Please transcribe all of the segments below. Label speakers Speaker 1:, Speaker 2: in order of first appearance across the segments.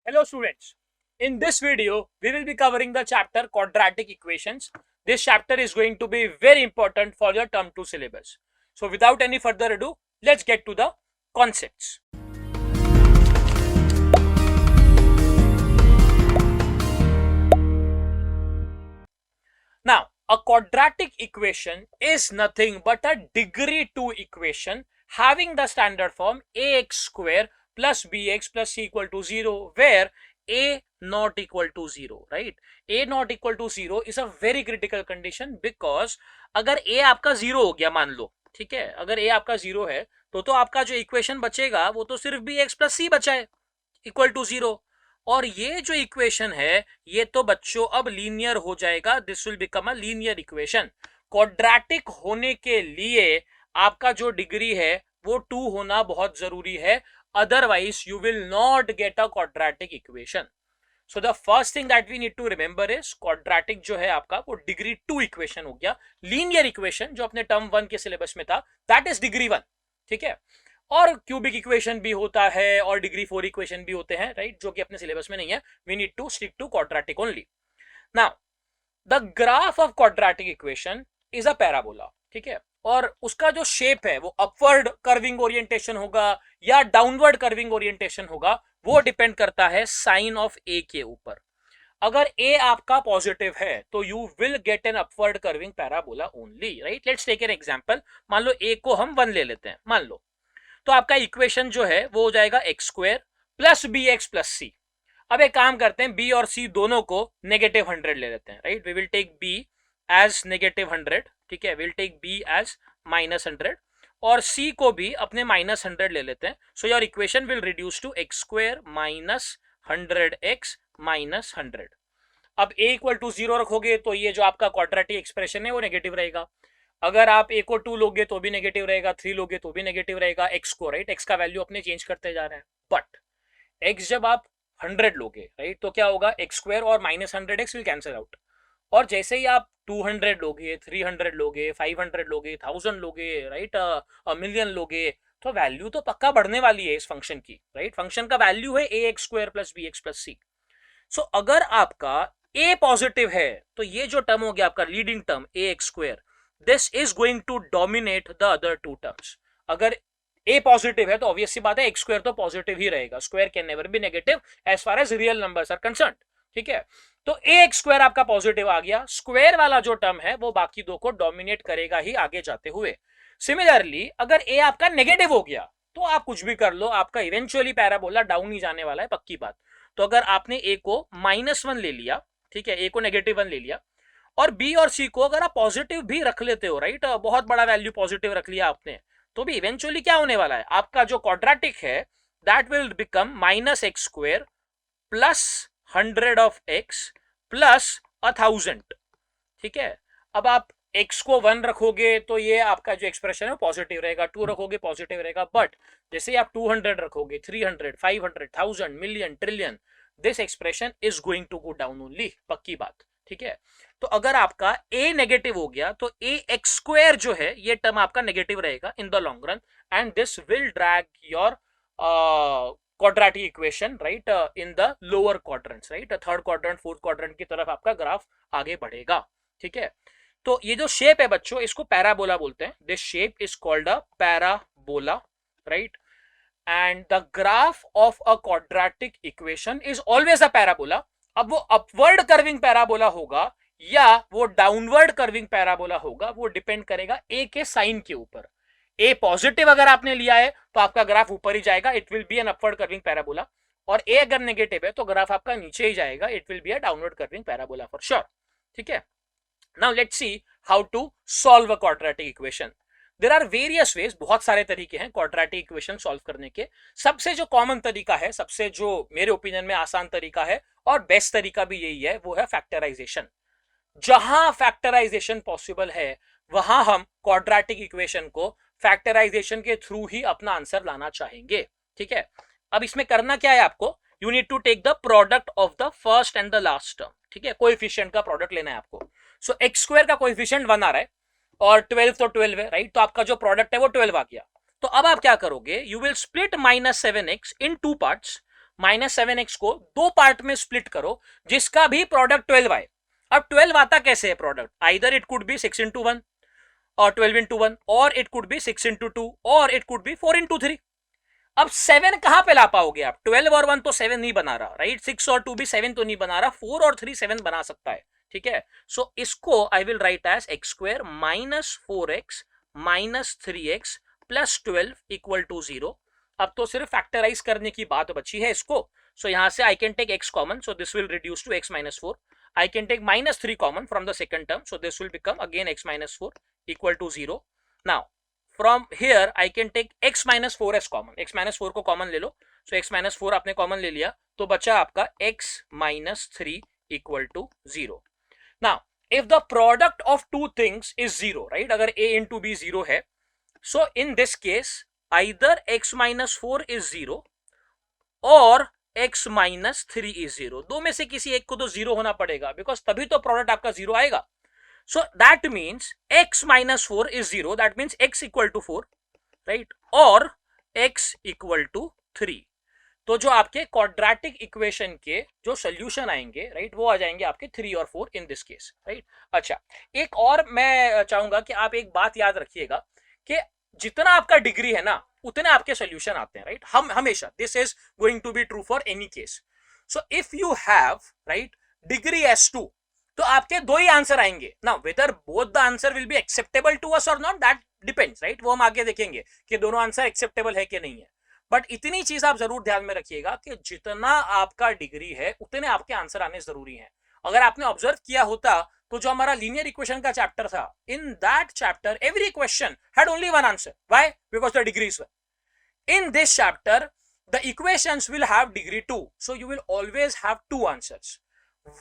Speaker 1: Hello students, in this video we will be covering the chapter quadratic equations. This chapter is going to be very important for your term 2 syllabus. So without any further ado, let's get to the concepts. Now, a quadratic equation is nothing but a degree 2 equation having the standard form ax square plus bx plus c equal to 0, where a not equal to 0, right? A not equal to 0 is a very critical condition because अगर a आपका 0 हो गया मान लो, ठीक है, अगर a आपका 0 है तो आपका जो इक्वेशन बचेगा वो तो सिर्फ bx plus c बचा है इक्वल टू 0। और ये जो इक्वेशन है ये तो बच्चों अब लीनियर हो जाएगा, this will become a linear equation. Quadratic होने के लिए आपका जो डिग्री है वो 2 होना बहुत जरूरी है, otherwise you will not get a quadratic equation. So the first thing that we need to remember is quadratic जो है आपका वो डिग्री 2 इक्वेशन हो गया। लीनियर इक्वेशन जो अपने टर्म 1 के सिलेबस में था दैट इज डिग्री 1, ठीक है। और क्यूबिक इक्वेशन भी होता है और डिग्री 4 इक्वेशन भी होते हैं, राइट, जो कि अपने सिलेबस में नहीं है। We need to stick to quadratic only. Now the graph of quadratic equation is a parabola, ठीक है, और उसका जो शेप है वो अपवर्ड कर्विंग ओरिएंटेशन होगा या डाउनवर्ड कर्विंग ओरिएंटेशन होगा, वो डिपेंड करता है साइन ऑफ ए के ऊपर। अगर ए आपका पॉजिटिव है तो you will get an upward curving parabola only, right. Let's take an example, मान लो ए को हम 1 ले लेते हैं मान लो, तो आपका इक्वेशन जो है वो हो जाएगा X square plus B X plus C. अब एक काम करते हैं, बी और सी दोनों को नेगेटिव 100 ले लेते हैं, right. We will take B as negative 100, ठीक है, विल टेक बी एज -100 और सी को भी अपने -100 ले लेते हैं। So your equation will reduce to X square minus 100x minus 100। अब a इक्वल टू 0 रखोगे तो ये जो आपका क्वाड्रेटिक एक्सप्रेशन है वो नेगेटिव रहेगा। अगर आप a को 2 लोगे तो भी नेगेटिव रहेगा, 3 लोगे तो भी नेगेटिव रहेगा, x को, राइट, x का वैल्यू अपने चेंज करते जा रहे हैं। बट x जब आप 100 लोगे, राइट, तो क्या होगा, एक्स स्क्वायर और -100x विल कैंसिल आउट। और जैसे ही आप 200 लोगे, 300 लोगे, 500 लोगे, 1000 लोगे, राइट, मिलियन लोगे, तो वैल्यू तो पक्का बढ़ने वाली है इस फंक्शन की, राइट। फंक्शन का वैल्यू है ax square plus bx plus c। सो अगर आपका a पॉजिटिव है तो ये जो टर्म हो गया आपका leading term ax square, this is going to dominate the other two terms। अगर a पॉजिटिव है तो ऑब्वियस सी बात है x स्क्वायर तो पॉजिटिव ही रहेगा, square can never be negative as far as real numbers are concerned, ठीक है। तो ax स्क्वायर आपका पॉजिटिव आ गया, स्क्वायर वाला जो टर्म है वो बाकी दो को डोमिनेट करेगा ही आगे जाते हुए। सिमिलरली अगर a आपका नेगेटिव हो गया तो आप कुछ भी कर लो, आपका इवेंचुअली पैराबोला डाउन ही जाने वाला है, पक्की बात। तो अगर आपने a को -1 ले लिया, ठीक है, a को -1 ले लिया, और बी और सी को अगर आप पॉजिटिव भी रख लेते हो, राइट, बहुत बड़ा वैल्यू पॉजिटिव रख लिया आपने, तो भी इवेंचुअली क्या होने वाला है, आपका जो क्वाड्रेटिक है that will become -x square plus 100 of x plus 1000, ठीक है। अब आप x को 1 रखोगे तो ये आपका जो एक्सप्रेशन है पॉजिटिव रहेगा, 2 रखोगे पॉजिटिव रहेगा, बट जैसे आप 200 रखोगे, 300, 500, 1000, million, trillion, this expression is going to go down only, पक्की बात, ठीक है। तो अगर आपका a नेगेटिव हो गया तो ax स्क्वायर जो है ये टर्म आपका नेगेटिव रहेगा in the long run, and this will drag your quadratic equation, right, in the lower quadrants, right, third quadrant, fourth quadrant की तरफ आपका ग्राफ आगे बढ़ेगा, ठीक है। तो ये जो शेप है बच्चों इसको पैराबोला बोलते हैं, this shape is called a parabola, right, and the graph of a quadratic equation is always a parabola. अब वो अपवर्ड कर्विंग पैराबोला होगा या वो डाउनवर्ड कर्विंग पैराबोला होगा, वो डिपेंड करेगा ए के साइन के ऊपर। ए पॉजिटिव अगर आपने लिया है तो आपका ग्राफ ऊपर ही जाएगा, it will B N upward curving parabola, और ए अगर नेगेटिव है तो ग्राफ आपका नीचे ही जाएगा, it will be a downward curving parabola for sure, ठीक है। Now let's see how to solve a quadratic equation. There are various ways, बहुत सारे तरीके हैं क्वाड्रेटिक इक्वेशन सॉल्व करने के। सबसे जो कॉमन तरीका है, सबसे जो मेरे ओपिनियन में आसान तरीका है और बेस्ट तरीका भी यही है, वो है फैक्टराइजेशन। जहां फैक्टराइजेशन पॉसिबल है वहां हम क्वाड्रेटिक इक्वेशन को फैक्टराइजेशन के थ्रू ही अपना आंसर लाना चाहेंगे, ठीक है। अब इसमें करना क्या है आपको, you need to take the product of the first and the last term, ठीक है, कोएफिशिएंट का प्रोडक्ट लेना है आपको। सो एक्स स्क्वायर का कोएफिशिएंट 1 आ रहा है और 12 तो 12 है, राइट, तो आपका जो प्रोडक्ट है वो 12 आ गया। तो अब आप क्या करोगे, you will split -7x in 2 parts. -7x को दो पार्ट में स्प्लिट करो जिसका भी प्रोडक्ट 12 आए। अब 12 आता कैसे है product, either it could be 6 into 1 और 12 into 1 और इट कुड बी 6 into 2 और इट कुड बी 4 into 3। अब 7 कहां पे ला पाओगे आप, 12 और 1 तो 7 नहीं बना रहा, राइट, 6 और 2 भी 7 तो नहीं बना रहा, 4 और 3 7 बना सकता है, ठीक है। सो इसको I will write as X square minus 4x minus 3x plus 12 equal to 0। अब तो सिर्फ फैक्टराइज करने की बात बची है इसको। सो यहां से I can take x common, so this will reduce to x minus 4. I can take minus 3 common from the second term, so this will become again x minus 4 equal to 0. Now from here I can take x minus 4 as common, x minus 4 को common ले लो, so x minus 4 आपने common ले लिया तो बचा आपका x minus 3 equal to 0. Now if the product of two things is 0, right, अगर a into b 0 है, so in this case either x minus 4 is 0 और x माइनस 3 इज 0, दो में से किसी एक को तो 0 होना पड़ेगा, बिकॉज तभी तो प्रोडक्ट आपका 0 आएगा। So that means x minus 4 is 0, that means x equal to 4, right, और x इक्वल टू 3। तो जो आपके क्वाड्रेटिक इक्वेशन के जो सोल्यूशन आएंगे, राइट, वो आ जाएंगे आपके 3 और 4 इन दिस केस, राइट। अच्छा, एक और मैं चाहूंगा कि आप एक बात याद रखिएगा कि जितना आपका डिग्री है ना उतने आपके सोल्यूशन आते हैं, राइट, हम हमेशा, this is going to be true for any case. So if you have, right, degree S2 तो आपके दो ही आंसर आएंगे ना, whether both the answer will be acceptable to us और नॉट, दैट डिपेंड्स, राइट, वो हम आगे देखेंगे कि दोनों आंसर एक्सेप्टेबल है कि नहीं है। बट इतनी चीज आप जरूर ध्यान में रखिएगा कि जितना आपका डिग्री है उतने आपके आंसर आने जरूरी हैं। अगर आपने ऑब्जर्व किया होता तो जो हमारा लीनियर इक्वेशन का चैप्टर था, in that chapter every question had only one answer, why, because the degree is 1. In this chapter the equations will have degree 2, so you will always have two answers,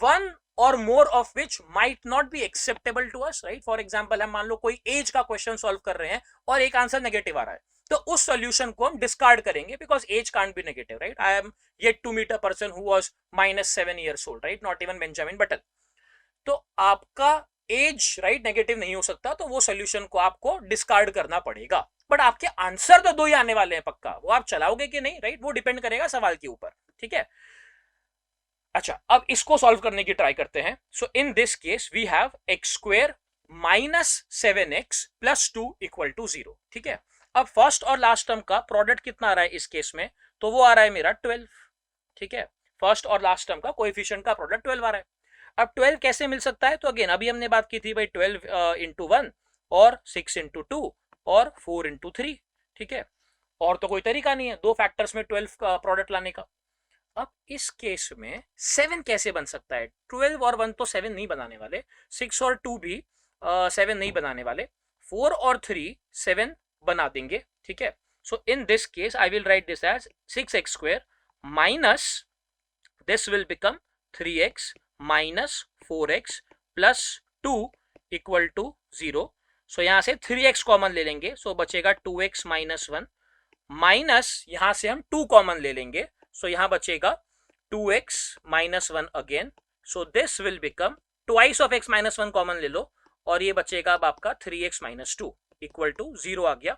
Speaker 1: one or more of which might not be acceptable to us, right. For example, हम मान लो कोई as का question solve कर रहे हैं और एक answer negative आ रहा है, तो उस सॉल्यूशन को हम डिस्कार्ड करेंगे because age can't be negative, right. I am yet to meet a person who was -7 years old, right, not even Benjamin Button. तो आपका एज, राइट, नेगेटिव नहीं हो सकता, तो वो सॉल्यूशन को आपको डिस्कार्ड करना पड़ेगा। बट आपके आंसर तो दो ही आने वाले हैं पक्का, वो आप चलाओगे कि नहीं, राइट, वो डिपेंड करेगा सवाल के ऊपर, ठीक है। अच्छा, अब इसको सॉल्व करने की ट्राई करते हैं। So in this case we have X square minus 7x plus 2 equal to 0, ठीक है। अब फर्स्ट और लास्ट टर्म का प्रोडक्ट कितना आ रहा है इस केस में, तो वो आ रहा है मेरा 12, ठीक है। फर्स्ट और लास्ट टर्म का कोएफिशिएंट का प्रोडक्ट 12 आ रहा है। अब 12 कैसे मिल सकता है, तो अगेन अभी हमने बात की थी भाई 12 into 1 और 6 into 2 और 4 into 3, ठीक है। और तो कोई तरीका नहीं है दो फैक्टर्स में 12 का प्रोडक्ट लाने का। अब इस केस में 7 कैसे बन सकता है, 12 और 1 तो 7 नहीं बनाने वाले, 6 और 2 भी 7 नहीं बनाने वाले, 4 और 3 7 बना देंगे, ठीक है। So in this case I will write this as 6x square minus this will become 3x minus 4x plus 2 equal to 0। So यहां से 3x कॉमन ले लेंगे, सो बचेगा 2x माइनस 1 माइनस यहां से हम 2 कॉमन ले लेंगे, सो यहां बचेगा 2x minus 1 again, so this will become twice of x minus 1 common ले लो और ये बचेगा अब आपका 3x माइनस 2 इक्वल टू 0 आ गया।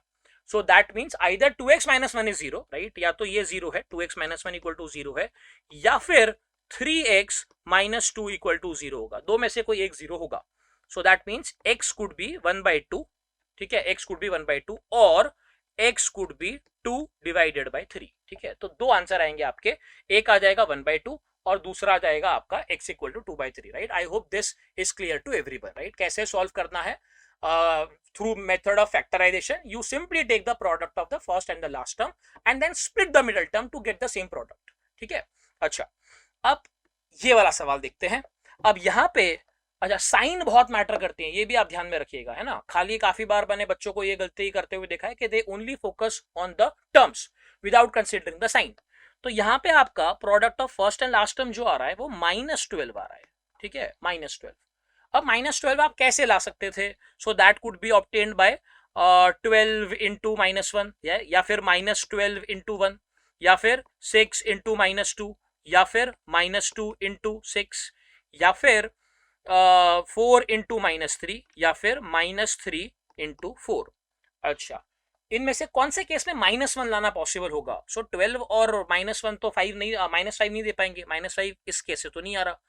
Speaker 1: सो that means either 2x minus 1 is 0, right, या तो ये 0 है, 2x माइनस 1 इक्वल टू 0 है, या फिर 3x माइनस 2 इक्वल टू 0 होगा, दो में से कोई एक 0 होगा। सो that means x could be 1/2, ठीक है, x कुड बी 1/2 और x could be 2 divided bye 3, ठीक है। तो दो आंसर आएंगे आपके, एक आ जाएगा 1/2 और दूसरा आ जाएगा आपका x equal to 2/3, right. I hope this is clear to everyone, right. कैसे सॉल्व करना है, through method of factorization, you simply take the product of the first and the last term and then split the middle term to get the same product, ठीक है। अच्छा, अब ये वाला सवाल देखते हैं। अब यहाँ पे अच्छा, साइन बहुत मैटर करती है, ये भी आप ध्यान में रखिएगा, है ना। खाली काफी बार मैंने बच्चों को ये गलती करते हुए देखा है कि they only focus on the terms without considering the sign. तो यहाँ पे आपका product of first and last term जो आ रहा है वो -12 आ रहा है, ठीक है, -12। अब -12 आप कैसे ला सकते थे, so that could be obtained by 12 into -1 या फिर -12 into 1 या फिर 6 into -2 या फिर -2 into 6 या फिर 4 into -3 या फिर -3 into 4। अच्छा, इनमें से कौन से केस में -1 लाना पॉसिबल होगा? सो 12 और -1 तो 5 नहीं, -5 नहीं दे पाएंगे, -5 इस केस से तो नहीं आ रहा।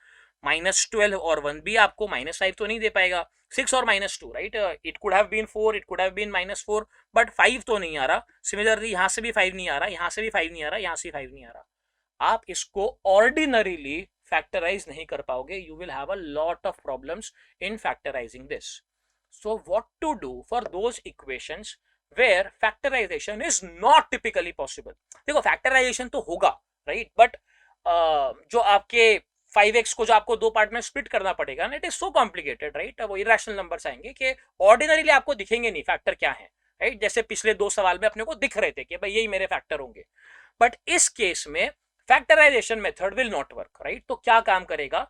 Speaker 1: -12 और 1 भी आपको -5 तो नहीं दे पाएगा। 6 और -2, right, it could have been 4, it could have been -4, but 5 तो नहीं आ रहा। सिमिलरली यहां से भी 5 नहीं आ रहा, यहां से भी 5 नहीं आ रहा, यहां से 5 नहीं आ रहा। आप इसको ऑर्डिनरीली फैक्टराइज नहीं कर पाओगे, you will have a lot of problems in factorising this. So what to do for those equations where factorisation is not typically possible? देखो फैक्टराइजेशन तो होगा, राइट, बट जो आपके 5x को जो आपको दो पार्ट में स्प्लिट करना पड़ेगा ना, it is so complicated, right. वो इरेशनल नंबर्स आएंगे कि ऑर्डिनरीली आपको दिखेंगे नहीं फैक्टर क्या है, राइट, जैसे पिछले दो सवाल में अपने को दिख रहे थे कि भाई यही मेरे फैक्टर होंगे। बट इस केस में factorisation method will not work, right. तो क्या काम करेगा,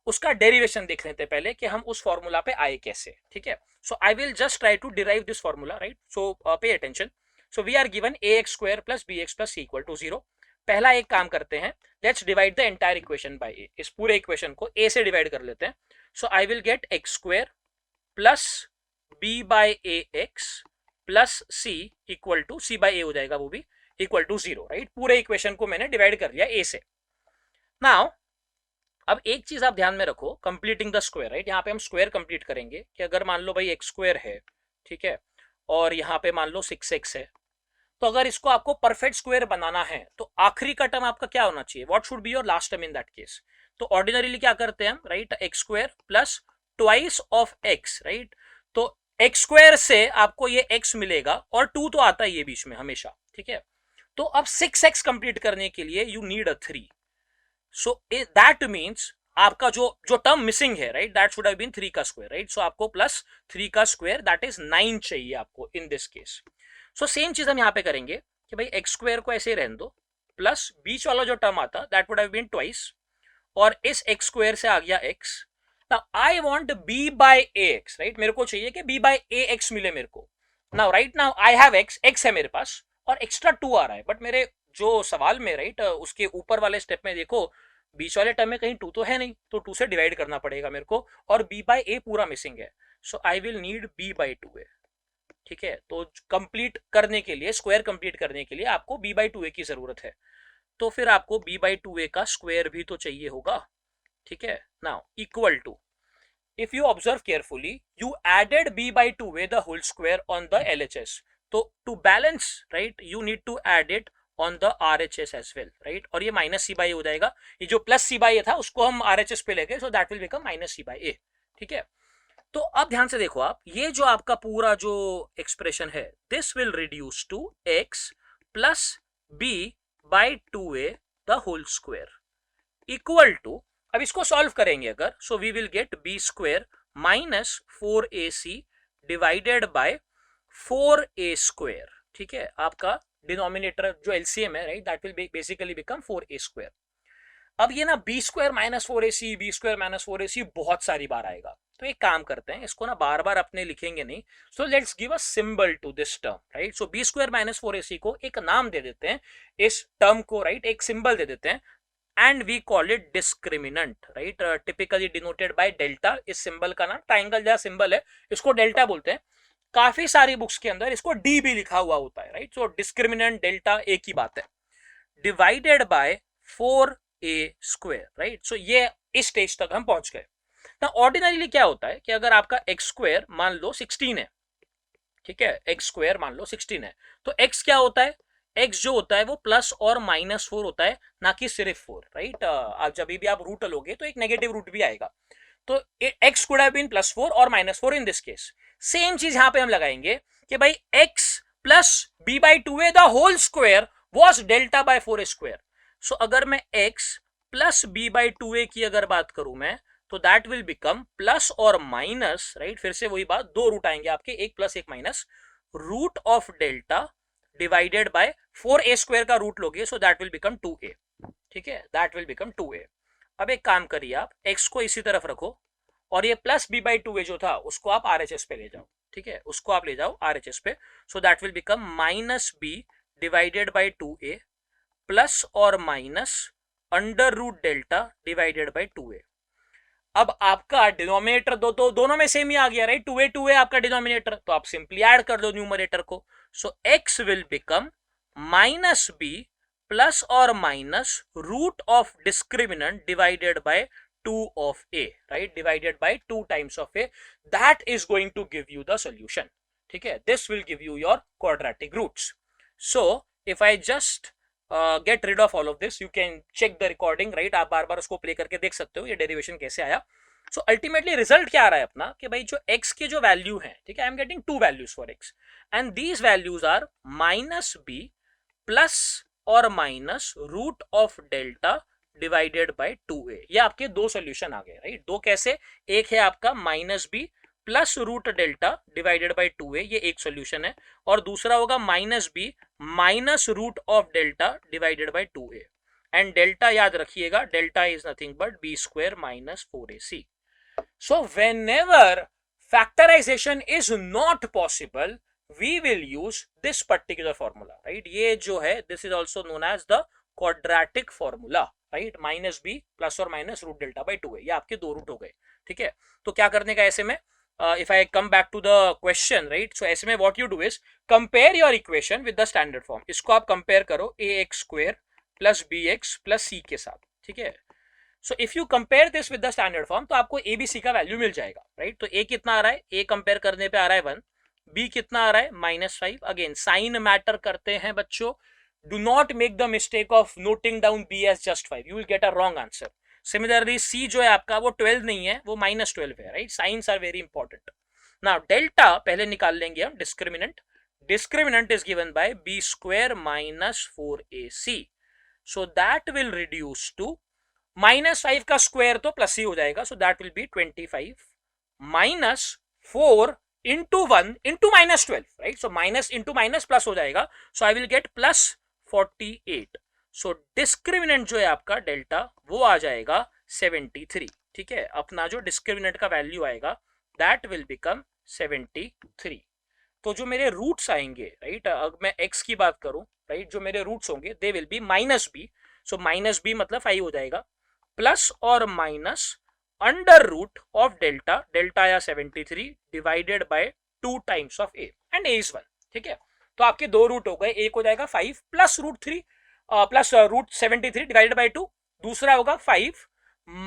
Speaker 1: उसका डेरिवेशन देख लेते हैं पहले कि हम उस फॉर्मूला पे आए कैसे, ठीक है। So I will just try to derive this formula, right. So pay attention. So we are given ax² plus bx plus c = 0। पहला एक काम करते हैं, let's divide the entire equation by a। इस पूरे इक्वेशन को a से divide कर लेते हैं। So I will get x² plus b by ax plus c equal to c by a हो जाएगा, वो भी इक्वल टू 0, राइट। पूरे इक्वेशन को मैंने डिवाइड कर लिया a से। नाउ अब एक चीज आप ध्यान में रखो, कंप्लीटिंग द स्क्वायर, राइट। यहाँ पे हम स्क्वायर कंप्लीट करेंगे कि अगर मान लो भाई x² है, ठीक है, और यहाँ पे मान लो 6x है, तो अगर इसको आपको परफेक्ट स्क्वायर बनाना है तो आखिरी का टर्म आपका क्या होना चाहिए, what should be your last term in that case? तो ऑर्डिनरीली क्या करते हैं हम, right, x² plus twice of x, right. तो x² से आपको ये x मिलेगा और 2 तो आता ही है बीच में हमेशा, ठीक है। तो अब 6x कंप्लीट करने के लिए you need a 3। So that means आपका जो जो टर्म मिसिंग है, right, that should have been 3 का स्क्वायर, राइट। सो आपको प्लस 3 का स्क्वायर दैट इज 9 चाहिए आपको इन दिस केस। सो सेम चीज हम यहां पे करेंगे कि भाई x² को ऐसे ही रहने दो, प्लस बीच वाला जो टर्म आता that would have been twice, और इस x² से आ गया x। Now I want b by ax, right, मेरे को चाहिए कि b बाय ax मिले मेरे को। Now right now I have x है मेरे पास, और एक्स्ट्रा 2 आ रहा है, बट मेरे जो सवाल में, राइट, उसके ऊपर वाले स्टेप में देखो बीच वाले टर्म में कहीं 2 तो है नहीं, तो 2 से डिवाइड करना पड़ेगा मेरे को, और b बाय a पूरा मिसिंग है। So I will need b by 2a, ठीक है। तो कंप्लीट करने के लिए, स्क्वायर कंप्लीट करने के लिए आपको b बाय 2a की जरूरत है, तो फिर आपको b बाय 2a का स्क्वायर भी तो चाहिए होगा, ठीक है। Now equal to, if you observe carefully, you added b by 2a the whole square on the LHS. तो to balance, right, you need to add it on the RHS as well, right, और ये minus c by a हो जाएगा। ये जो plus c by a था उसको हम RHS पे ले गए, so that will become minus c by a, ठीक है। तो अब ध्यान से देखो आप, ये जो आपका पूरा जो एक्सप्रेशन है, this will reduce to x plus b by 2a the whole square equal to, अब इसको सॉल्व करेंगे अगर, so we will get b² minus 4ac divided by 4a², ठीक है। आपका डिनोमिनेटर जो एलसीएम है, right, that will basically become 4a²। अब ये ना b² minus 4ac, b² minus 4ac बहुत सारी बार आएगा, तो एक काम करते हैं, इसको ना बार बार अपने लिखेंगे नहीं। So let's give a symbol to this term, right. So b² minus 4ac को एक नाम दे देते हैं, इस टर्म को, राइट, एक सिंबल दे देते हैं, and we call it discriminant, right, typically denoted by delta। इस सिंबल का नाम, ट्राइंगल जैसा सिंबल है, इसको डेल्टा बोलते हैं। काफी सारी बुक्स के अंदर इसको डी भी लिखा हुआ होता है, राइट। सो डिस्क्रिमिनेंट डेल्टा एक ही बात है, divided by 4a², right. So ये इस स्टेज तक हम पहुंच गए ना। ऑर्डिनरीली क्या होता है कि अगर आपका x² मान लो 16 है, ठीक है, x² मान लो 16 है, तो x क्या होता है, x जो होता है वो प्लस और माइनस 4 होता है, ना कि सिर्फ 4, राइट। आप जब भी आप रूट लोगे तो एक नेगेटिव रूट भी आएगा, तो x कुड हैव बीन +4 और -4 इन दिस केस। सेम चीज यहां पे हम लगाएंगे कि भाई x plus b by 2a the whole square was delta by 4a²। So अगर मैं x plus b by 2a की अगर बात करूं मैं, तो दैट विल बिकम प्लस और माइनस, राइट, फिर से वही बात, दो रूट आएंगे आपके, एक प्लस एक minus, root of delta divided by 4a² का रूट लोगे, सो दैट विल बिकम 2a, ठीक है, दैट विल बिकम 2a। अब एक काम करिए आप, x को इसी तरफ रखो, और ये प्लस b बाई 2a जो था उसको आप RHS पे ले जाओ, ठीक है, उसको आप ले जाओ RHS पे। So that will become minus b divided by 2a plus और minus under root delta divided by 2a। अब आपका डिनोमिनेटर दो तो दोनों में सेम ही आ गया, राइट, 2a 2a आपका डिनोमिनेटर, तो आप सिंपली ऐड कर दो न्यूमरेटर को। So x will become minus b plus or minus root of discriminant divided by 2 of a, right? Divided by 2 times of a. That is going to give you the solution. ठीक है, this will give you your quadratic roots. So if I just get rid of all of this, you can check the recording, right? आप बार बार उसको play करके देख सकते हो ये derivation कैसे आया. सो अल्टीमेटली रिजल्ट क्या आ रहा है अपना कि भाई जो x के जो वैल्यू है, ठीक है, I am getting 2 values for x and these values are minus b plus और minus root of delta divided by 2a. ये आपके दो सोल्यूशन आ गए, राइट? दो कैसे? एक है आपका minus b plus root delta divided by 2a, ये एक सोल्यूशन है, और दूसरा होगा minus b minus root of delta divided by 2a. And delta याद रखिएगा, delta is nothing but b square minus 4ac. So whenever factorization is not possible, we will use this particular formula, right? ये जो है, this is also known as the quadratic formula, right? Minus b plus or minus root delta by 2a. ये आपके दो root हो गए, ठीक है? तो क्या करने का ऐसे में? If I come back to the question, right? So ऐसे में what you do is compare your equation with the standard form. इसको आप compare करो ax square plus bx plus c के साथ, ठीक है? सो if you compare this with the standard form तो आपको एबीसी का वैल्यू मिल जाएगा, राइट? तो ए कितना आ रहा है? ए कंपेयर करने पे आ रहा है 1, बी कितना आ रहा है? -5. अगेन साइन मैटर करते हैं बच्चों. Do not make the mistake of noting down b as just 5, you will get a wrong answer. Similarly c जो है आपका वो 12 नहीं है, वो -12 है, right? Signs are very important. Now delta पहले निकाल लेंगे हम, discriminant. Discriminant is given by B square minus 4ac. So that will reduce to -5 का स्क्वायर तो प्लस ही हो जाएगा, so that will be 25 minus 4 into 1 into -12, right? So minus into minus plus हो जाएगा, so I will get plus 48. So discriminant जो है आपका डेल्टा वो आ जाएगा 73, ठीक है? अपना जो डिस्क्रिमिनेंट का वैल्यू आएगा दैट विल बिकम 73. तो जो मेरे रूट्स आएंगे, राइट, अगर मैं x की बात करूं, राइट, जो मेरे रूट्स होंगे they will be minus b. So minus b मतलब 5 हो जाएगा, प्लस और minus under root of delta, delta आया 73 divided by 2 times of a and a is 1, ठीक है? तो आपके दो रूट हो गए, एक हो जाएगा 5 plus root 3 plus root 73 divided by 2, दूसरा होगा 5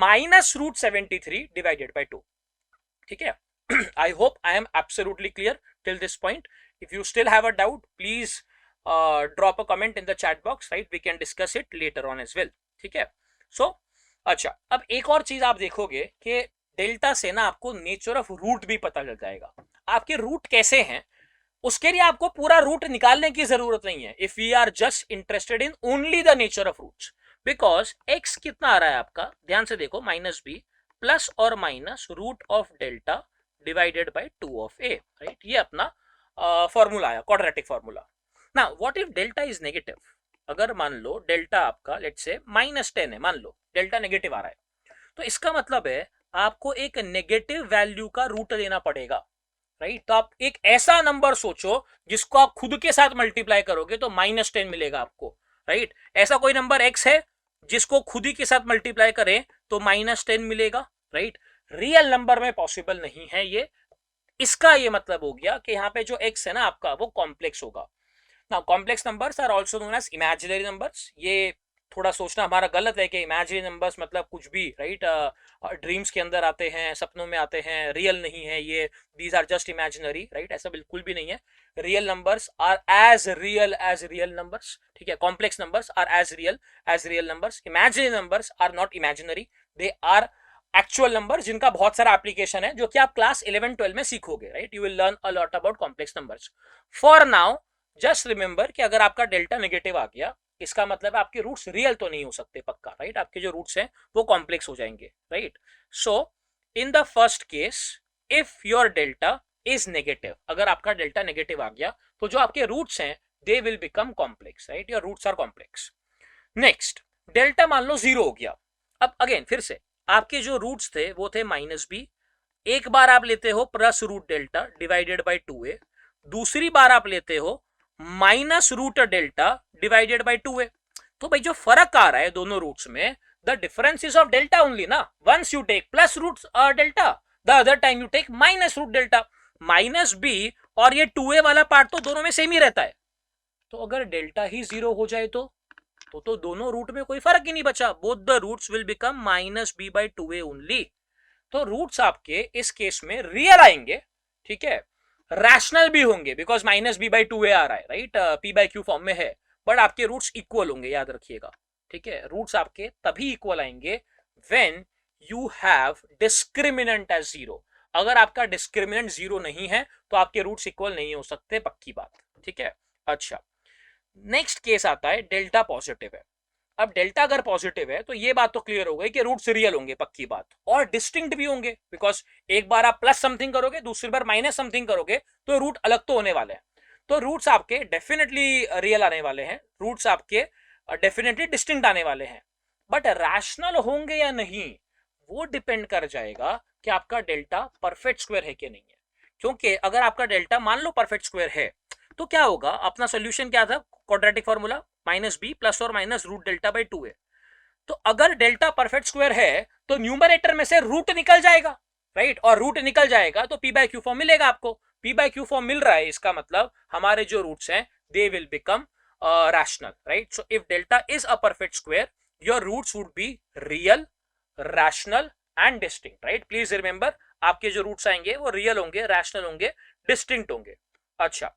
Speaker 1: माइनस रूट 73 डिवाइडेड बाय 2, ठीक है? I hope I am absolutely clear till this point. If you still have a doubt, please drop a comment in the chat box, right? We can discuss it later on as well, ठीक है? So अच्छा, अब एक और चीज आप देखोगे कि डेल्टा से ना आपको नेचर ऑफ रूट भी पता चल जाएगा. आपके रूट कैसे हैं उसके लिए आपको पूरा रूट निकालने की जरूरत नहीं है. If we are just interested in only the nature of roots, because x कितना आ रहा है आपका, ध्यान से देखो, माइनस बी प्लस और minus root of delta divided by 2 of a, right? ये अपना फॉर्मूला आया, quadratic formula. Now what if delta is negative? अगर मान लो डेल्टा आपका लेट्स से -10 है, मान लो डेल्टा नेगेटिव आ रहा है, तो इसका मतलब है आपको एक नेगेटिव वैल्यू का रूट देना पड़ेगा, राइट? तो आप एक ऐसा नंबर सोचो जिसको आप खुद के साथ मल्टीप्लाई करोगे तो -10 मिलेगा आपको, राइट? ऐसा कोई नंबर x है जिसको खुद ही के साथ मल्टीप्लाई करें तो -10 मिलेगा, राइट? रियल नंबर में पॉसिबल नहीं है ये. इसका ये मतलब हो गया कि यहाँ पे जो x है ना आपका वो कॉम्प्लेक्स होगा. Now complex numbers are also known as imaginary numbers. ये थोड़ा सोचना हमारा गलत है कि इमेजिनरी नंबर्स मतलब कुछ भी, राइट? ड्रीम्स के अंदर आते हैं, सपनों में आते हैं, रियल नहीं है ये. These are just imaginary, right? ऐसा बिल्कुल भी नहीं है. Real numbers are as real numbers, ठीक है? Complex numbers are as real numbers. Imaginary numbers are not imaginary, they are actual number जिनका बहुत सारा एप्लीकेशन है जो कि आप क्लास 11-12 में सीखोगे, right? You will learn a lot about complex numbers. For now just remember कि अगर आपका डेल्टा नेगेटिव आ गया इसका मतलब है आपके रूट्स रियल तो नहीं हो सकते पक्का, राइट? आपके जो रूट्स हैं वो कॉम्प्लेक्स हो जाएंगे, right? So in the first case if your delta is negative, अगर आपका डेल्टा नेगेटिव आ गया तो जो आपके रूट्स हैं they will become complex, right? Your roots are complex. Next, delta मान लो 0 हो गया. अब अगेन फिर से आपके जो रूट्स थे वो थे -b. एक बार आप लेते हो plus root delta divided by 2a, दूसरी बार आप लेते हो minus root delta divided by 2a. तो भाई जो फर्क आ रहा है दोनों रूट्स में, the difference is of delta only ना. Once you take plus root delta, the other time you take minus root delta. -b और ये 2a वाला पार्ट तो दोनों में सेम ही रहता है। तो अगर डेल्टा ही 0 हो जाए तो दोनों रूट में कोई फर्क ही नहीं बचा। Both the roots will become -b/2a only. तो रूट्स आपके इस केस में रियल आएंगे, ठीक है, रैशनल भी होंगे बिकॉज -b/2a आ रहा है, राइट, p/q फॉर्म में है, बट आपके रूट्स इक्वल होंगे, याद रखिएगा, ठीक है। रूट्स आपके तभी इक्वल आएंगे when you have discriminant as 0। अगर आपका डिस्क्रिमिनेंट 0 नहीं है तो आपके रूट्स इक्वल नहीं हो सकते, पक्की बात, ठीक है। अच्छा, नेक्स्ट केस आता है डेल्टा पॉजिटिव है। अब डेल्टा अगर पॉजिटिव है तो ये बात तो क्लियर हो गई कि रूट्स रियल होंगे, पक्की बात, और डिस्टिंक्ट भी होंगे बिकॉज एक बार आप प्लस समथिंग करोगे, दूसरी बार माइनस समथिंग करोगे, तो रूट अलग तो होने वाले हैं। तो रूट्स आपके डेफिनेटली रियल आने वाले हैं, रूट्स आपके डेफिनेटली डिस्टिंक्ट आने वाले हैं, बट रैशनल होंगे या नहीं वो डिपेंड कर जाएगा कि आपका डेल्टा परफेक्ट स्क्वायर है कि नहीं है। क्योंकि अगर आपका डेल्टा मान लो परफेक्ट स्क्वायर है तो क्या होगा, अपना सोल्यूशन क्या था, क्वाड्रेटिक फॉर्मूला -b प्लस और minus root delta by 2a। तो अगर डेल्टा परफेक्ट स्क्वायर है तो न्यूमरेटर में से रूट निकल जाएगा, राइट, और रूट निकल जाएगा तो p/q फॉर्म मिलेगा आपको। p/q फॉर्म मिल रहा है, इसका मतलब हमारे जो रूट्स हैं they will become rational, right. So if delta is a perfect square your roots would be real, rational and distinct, right. Please remember, आपके जो रूट्स आएंगे वो रियल होंगे, रैशनल होंगे, डिस्टिंक्ट होंगे। अच्छा,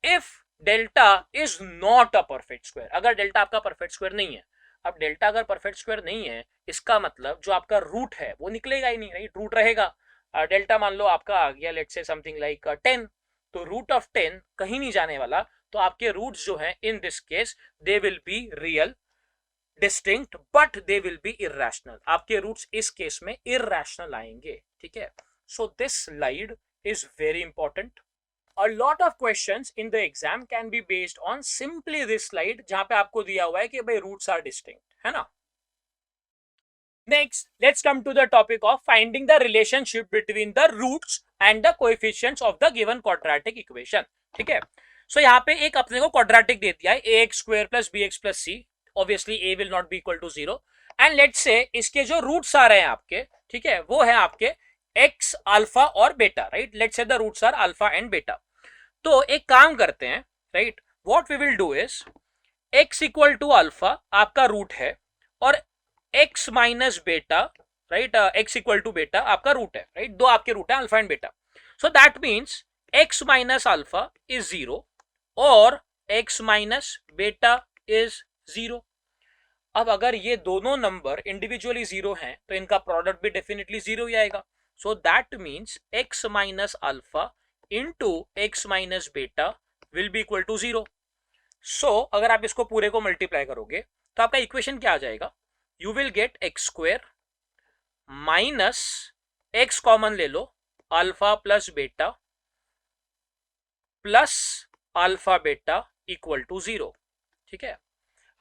Speaker 1: if delta is not a perfect square, अगर delta आपका परफेक्ट स्क्वायर नहीं है, अब डेल्टा अगर परफेक्ट स्क्वायर नहीं है इसका मतलब जो आपका रूट है वो निकलेगा ही नहीं, राइट, रूट रहेगा। डेल्टा मान लो आपका आ गया लेट्स से समथिंग लाइक 10, तो रूट ऑफ 10 कहीं नहीं जाने वाला, तो आपके रूट्स जो हैं इन this case they will be real, distinct, but they will B irrational. आपके रूट्स इस केस में इरैशनल आएंगे, ठीक है। So this slide is very important. A lot of questions in the exam can be based on simply this slide जहां पे आपको दिया हुआ है कि भाई roots are distinct, है ना। Next, let's come to the topic of finding the relationship between the roots and the coefficients of the given quadratic equation, ठीक है। So यहाँ पे एक अपने को quadratic दे दिया है ax square plus bx plus c, obviously a will not be equal to 0, and let's say इसके जो roots आ रहे हैं आपके, ठीक है, वो है आपके x, अल्फा और beta, right. Let's say the roots are alpha and beta. तो एक काम करते हैं, right, what we will do is x equal to alpha आपका रूट है और x minus beta, right, x equal to beta आपका रूट है, राइट, दो आपके रूट है अल्फा एंड बेटा। सो that means x minus alpha is 0 और x माइनस बेटा इज 0। अब अगर ये दोनों नंबर इंडिविजुअली 0 हैं तो इनका प्रोडक्ट भी डेफिनेटली 0 ही आएगा। So that means x minus alpha into x minus बेटा विल बी इक्वल टू 0। सो अगर आप इसको पूरे को मल्टीप्लाई करोगे तो आपका इक्वेशन क्या आ जाएगा, you will get x square minus x common ले लो, alpha plus beta plus alpha beta equal to 0, ठीक है।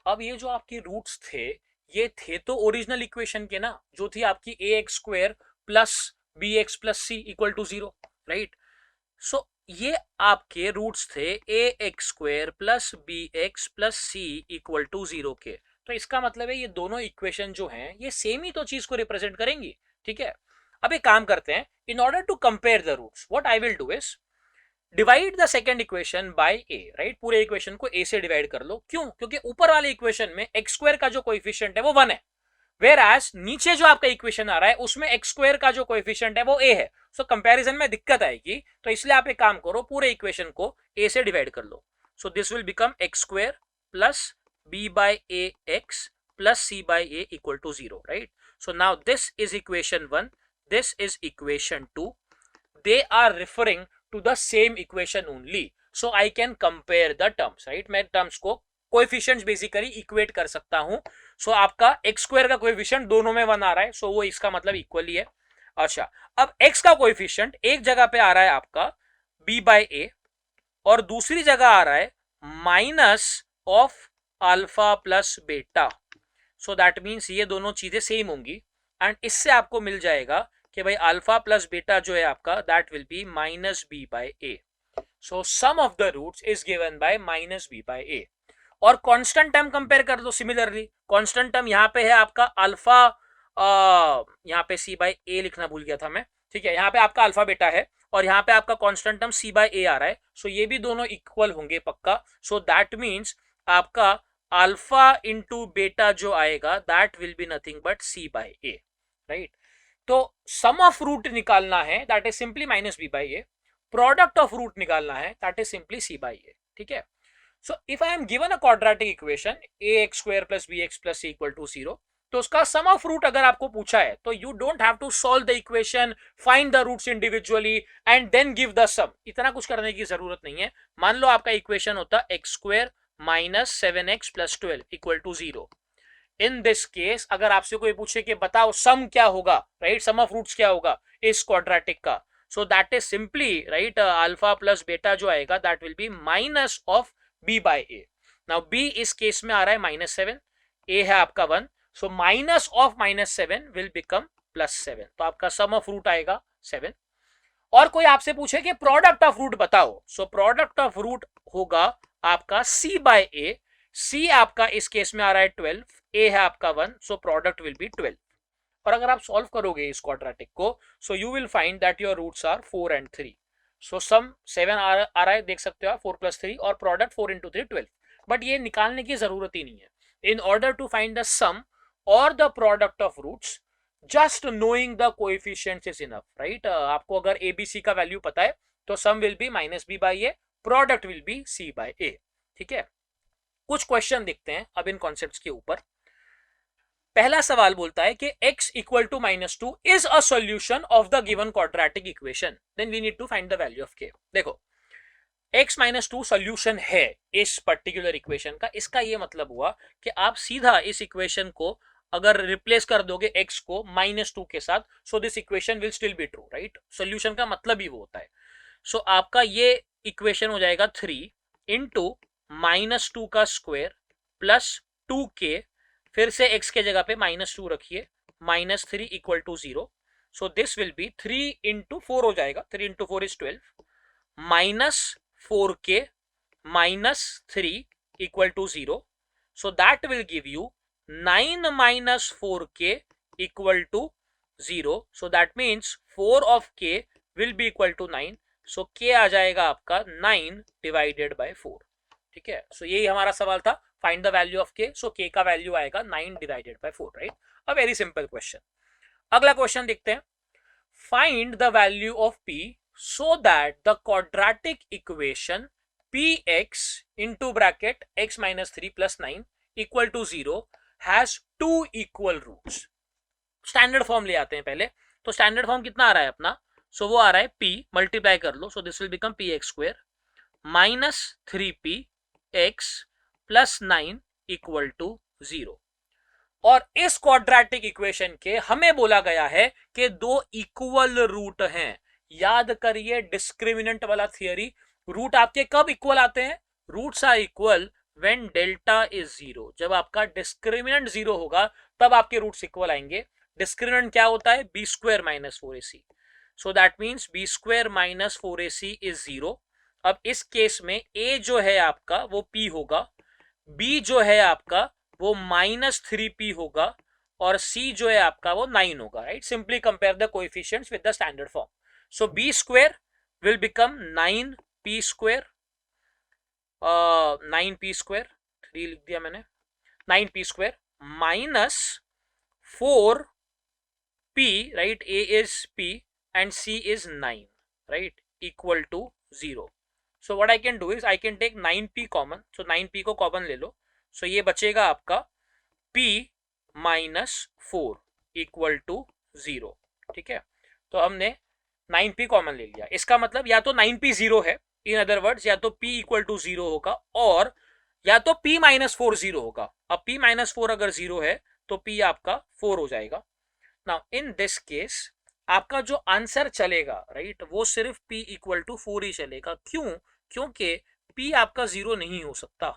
Speaker 1: अब ये जो आपके रूट्स थे ये थे तो ओरिजिनल इक्वेशन के ना, जो थी आपकी A X square plus B X plus C equal to 0, right. So ये आपके रूट्स थे A X square plus B X plus C equal to 0 के। तो इसका मतलब है ये दोनों इक्वेशन जो हैं ये सेम ही तो चीज को रिप्रेजेंट करेंगी, ठीक है। अब एक काम करते हैं, in order to compare the roots what I will do is divide the second equation by a, right. पूरे इक्वेशन को ए से डिवाइड कर लो, क्यों, क्योंकि ऊपर वाले इक्वेशन में एक्स स्क्वायर का जो कोएफिशिएंट है वो 1 है, वेयर एज नीचे जो आपका इक्वेशन आ रहा है उसमें एक्स स्क्वायर का जो कोएफिशिएंट है वो ए है। सो कंपैरिजन में दिक्कत आएगी, तो इसलिए आप एक काम करो, पूरे इक्वेशन को ए से डिवाइड कर लो। So this will become x square plus B by A X plus C by A equal to 0, right. So now this is equation 1, this is equation 2, they are referring to the same equation only, so I can compare the terms, right. मैं terms को coefficients basically equate कर सकता हूं। सो आपका x square का coefficient दोनों में 1 आ रहा है, सो वो इसका मतलब इक्वल ही है। अच्छा, अब x का कोएफिशिएंट एक जगह पे आ रहा है आपका b बाय ए और दूसरी जगह आ रहा है माइनस ऑफ अल्फा प्लस बेटा। सो दैट मीन्स ये दोनों चीजें सेम होंगी एंड इससे आपको मिल जाएगा कि भाई अल्फा प्लस बेटा जो है आपका that will be minus B by A. So sum of the roots is given by minus B by A. और कांस्टेंट टर्म कंपेयर कर दो सिमिलरली, कांस्टेंट टर्म यहाँ पे है आपका अल्फा, यहाँ पे सी बाय ए लिखना भूल गया था मैं, ठीक है, यहाँ पे आपका अल्फा बेटा है और यहाँ पे आपका constant term c by a आ रहा है, सो ये भी दोनों इक्वल होंगे पक्का. सो दैट मीन्स आपका अल्फा इंटू बेटा जो आएगा that will be nothing but c by a, right. तो सम ऑफ रूट निकालना है, that is simply minus b by a. Product of root निकालना है, that is simply c by a. ठीक है. So if I am given a quadratic equation ax square plus bx plus c equal to 0, तो उसका सम of root अगर आपको पूछा है तो you don't have to solve the equation, find the roots individually and then give the sum. इतना कुछ करने की जरूरत नहीं है. मान लो आपका इक्वेशन होता x square minus 7x plus 12 equal to 0. In this case अगर आपसे कोई पूछे कि बताओ सम क्या होगा, राइट, सम ऑफ रूट्स क्या होगा इस क्वाड्रेटिक का, so that is simply, right, alpha plus beta जो आएगा that will be minus of b by a. Now b इस केस में आ रहा है -7, a है आपका 1, सो माइनस ऑफ -7 विल बिकम +7. तो आपका सम ऑफ रूट आएगा 7. और कोई आपसे पूछे कि प्रोडक्ट ऑफ रूट बताओ, सो प्रोडक्ट ऑफ रूट होगा आपका c बाय a. c आपका इस केस में आ रहा है 12, a है आपका 1, सो प्रोडक्ट विल बी 12. और अगर आप सॉल्व करोगे इस क्वाड्रेटिक को, so you will find that your roots are 4 and 3. So sum 7 आ रहा है, देख सकते हो आप, 4 + 3, और प्रोडक्ट 4 × 3 12. बट ये निकालने की जरूरत ही नहीं है. In order to find the sum और the product of roots, just knowing the coefficients is enough, right. आपको अगर ABC का वैल्यू पता है तो sum will be -b by a, product will be c by a. ठीक है. कुछ क्वेश्चन देखते हैं अब इन कॉन्सेप्ट्स के ऊपर. पहला सवाल बोलता है कि x equal to -2 is a solution of the given quadratic equation, then we need to find the value of k. देखो x -2 सॉल्यूशन है इस पर्टिकुलर इक्वेशन का. इसका ये मतलब हुआ कि आप सीधा इस इक्वेशन को अगर रिप्लेस कर दोगे x को -2 के साथ, so this equation will still be true, right. Solution का मतलब ही वो होता है. सो आपका ये इक्वेशन हो जाएगा 3 इंटू -2 का स्क्वायर प्लस 2k, फिर से x के जगह पे -2 रखिए, -3 equal to 0. So this will be 3 × 4 हो जाएगा, 3 × 4 is 12, -4k -3 equal to 0. So that will give you 9 - 4k equal to 0. So that means 4 of k will be equal to 9. सो k आ जाएगा आपका 9 डिवाइडेड बाय 4. ठीक है. सो यही हमारा सवाल था, find the value of k. So k का वैल्यू आएगा 9 divided by 4, right. A very simple question. अगला क्वेश्चन देखते हैं. Find the value of p so that the quadratic equation px into bracket x - 3 + 9 equal to 0 has 2 equal roots. Standard form ले आते हैं पहले. तो स्टैंडर्ड फॉर्म कितना आ रहा है अपना, सो वो आ रहा है p, मल्टीप्लाई कर लो, so this will become px² -3p x plus 9 equal to 0. और इस क्वाड्रेटिक इक्वेशन के हमें बोला गया है कि 2 इक्वल रूट हैं. याद करिए डिस्क्रिमिनेंट वाला थियरी. रूट आपके कब इक्वल आते हैं, roots are equal when delta is 0. जब आपका डिस्क्रिमिनेंट 0 होगा तब आपके रूट्स इक्वल आएंगे. डिस्क्रिमिनेंट क्या होता है, b² - 4ac. So that means b² - 4ac is 0. अब इस केस में a जो है आपका वो p होगा, b जो है आपका वो -3p होगा, और c जो है आपका वो 9 होगा, right. Simply compare the coefficients with the standard form. So b² will become 9p², 9p², 3 लिख दिया मैंने, 9p² -4p, right. a is p and c is 9, right, equal to 0. So what I can do is I can take 9p common. So 9p को common ले लो. So ये बचेगा आपका p - 4 equal to 0. ठीक है. तो हमने 9p कॉमन ले लिया. इसका मतलब या तो 9p 0 है, इन अदर वर्ड्स या तो p इक्वल टू 0 होगा, और या तो p - 4 0 होगा. अब p - 4 अगर 0 है तो p आपका 4 हो जाएगा. नाउ इन दिस केस आपका जो आंसर चलेगा, राइट, वो सिर्फ p इक्वल टू 4 ही चलेगा. क्यों, क्योंकि p आपका 0 नहीं हो सकता.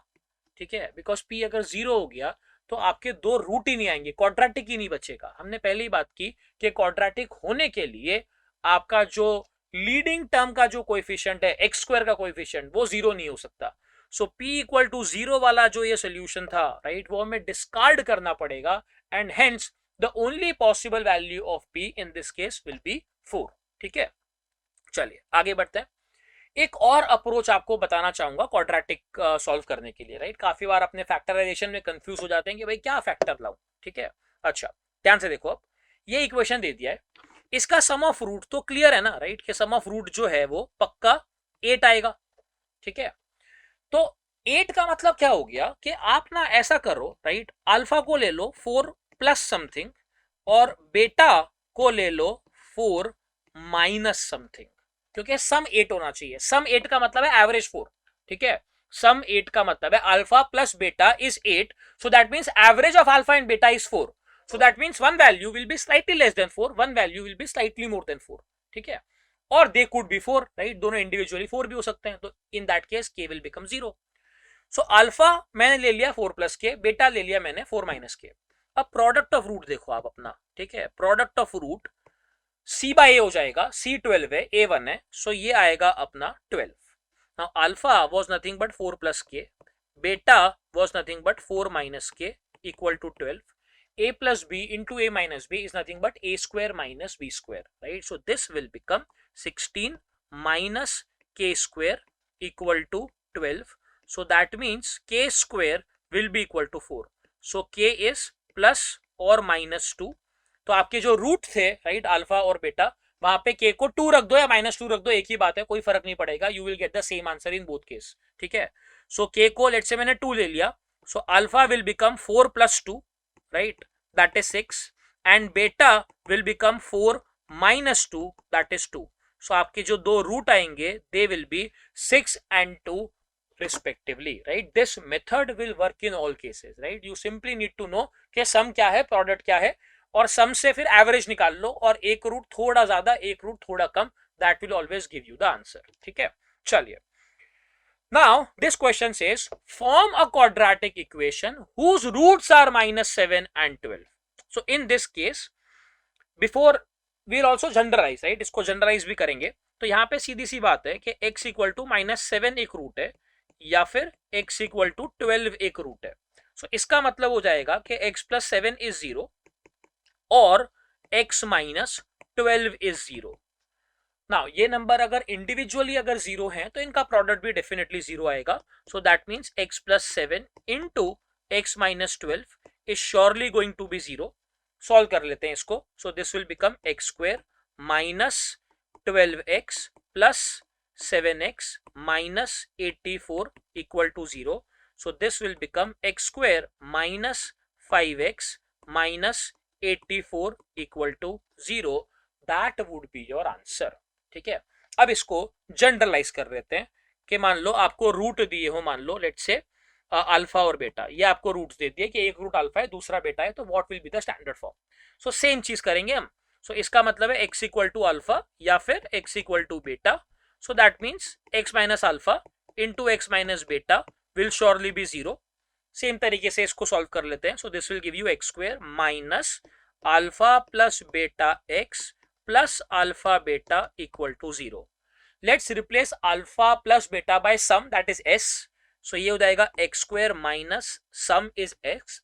Speaker 1: ठीक है. बिकॉज p अगर 0 हो गया तो आपके 2 रूट ही नहीं आएंगे, क्वाड्रेटिक ही नहीं बचेगा. हमने पहले ही बात की कि क्वाड्रेटिक होने के लिए आपका जो लीडिंग टर्म का जो कोएफिशिएंट है x² का कोएफिशिएंट वो 0 नहीं हो सकता. सो p इक्वल टू 0 वाला जो ये सोल्यूशन था, राइट, वो हमें डिस्कार्ड करना पड़ेगा, and hence the only possible value of p in this case will be 4. ठीक है. चलिए आगे बढ़ते हैं। एक और अप्रोच आपको बताना चाहूंगा क्वाड्रेटिक सॉल्व करने के लिए, राइट। काफी बार अपने फैक्टराइजेशन में कंफ्यूज हो जाते हैं कि भाई क्या फैक्टर लाऊं, ठीक है। अच्छा ध्यान से देखो, अब ये इक्वेशन दे दिया है, इसका सम ऑफ रूट तो क्लियर है ना, राइट, कि सम ऑफ रूट जो है वो पक्का 8 आएगा, ठीक है। तो 8 का मतलब क्या हो गया कि आप ना ऐसा करो, राइट, अल्फा को ले लो 4 प्लस समथिंग और बेटा को ले लो 4 माइनस समथिंग, क्योंकि सम 8 होना चाहिए। सम 8 का मतलब है एवरेज 4, ठीक है। सम 8 का मतलब है अल्फा प्लस बेटा is 8, so that means average of alpha and beta is 4, so that means one value will be slightly less than 4, one value will be slightly more than 4, ठीक है। और दे कुड बी 4, राइट, दोनों individually 4 भी हो सकते हैं, तो in that case के विल बिकम 0। सो अल्फा मैंने ले लिया 4 प्लस के, बेटा ले लिया मैंने 4 माइनस के। अब प्रोडक्ट ऑफ रूट देखो आप अपना, ठीक है। Product of root c by a हो जाएगा, c 12 है, a 1 है, सो ये आएगा अपना 12। Now alpha was nothing but 4 plus के, बेटा वाज नथिंग बट 4 माइनस के equal to 12। a plus b into a minus b is nothing but a square minus b square, right? So this will become 16 minus k square equal to 12. So that means k square will be equal to 4. So k is plus or minus 2. तो आपके जो root थे, right, alpha और बेटा, वहां पे k को 2 रख दो या माइनस 2 रख दो, एक ही बात है, कोई फर्क नहीं पड़ेगा, you will gate the same answer in both case, ठीक है। सो k को लेट से मैंने 2 ले लिया, so alpha will become 4 plus 2, right, that is 6, and beta will become 4 minus 2, that is 2. So आपके जो दो रूट आएंगे they will be 6 and 2 respectively, right? This method will work in all cases, right? You simply need to know कि सम क्या है, product क्या है, और सम से फिर एवरेज निकाल लो, और एक रूट थोड़ा ज्यादा एक रूट थोड़ा कम, that will always give you the answer, ठीक है। चलिए, now this question says form a quadratic equation whose roots are minus 7 and 12. So in this case, before we'll also generalize, right, इसको generalize भी करेंगे। तो यहाँ पे सीधी सी बात है कि x equal to minus 7 एक रूट है, या फिर x equal to 12 एक रूट है। So इसका मतलब हो जाएगा कि x plus 7 is 0 और x minus 12 is 0। नाउ ये नंबर अगर इंडिविजुअली अगर 0 है तो इनका प्रोडक्ट भी डेफिनेटली 0 आएगा। So that means x plus 7 into x minus 12 is surely going to be 0। Solve कर लेते हैं इसको। So this will become x square minus 12x plus 7x minus 84 equal to 0। So this will become x square minus 5x minus 84 equal to 0। That would be your answer, ठीक है। अब इसको generalise कर लेते हैं कि मान लो आपको रूट दिए हो, मान लो लेट्स से अल्फा और बेटा, ये आपको रूट्स दे दिए कि एक रूट अल्फा है दूसरा बेटा है, तो what will be the standard form. So same चीज करेंगे हम। सो इसका मतलब है x इक्वल टू अल्फा या फिर x इक्वल टू बेटा। सो that means x minus alpha into x minus बेटा विल श्योरली बी 0। सेम तरीके से इसको सॉल्व कर लेते हैं। सो this will give you x square minus alpha plus बेटा x plus alpha beta equal to 0. Let's replace alpha plus beta by sum, that is s. So ये हो जाएगा x square minus sum is x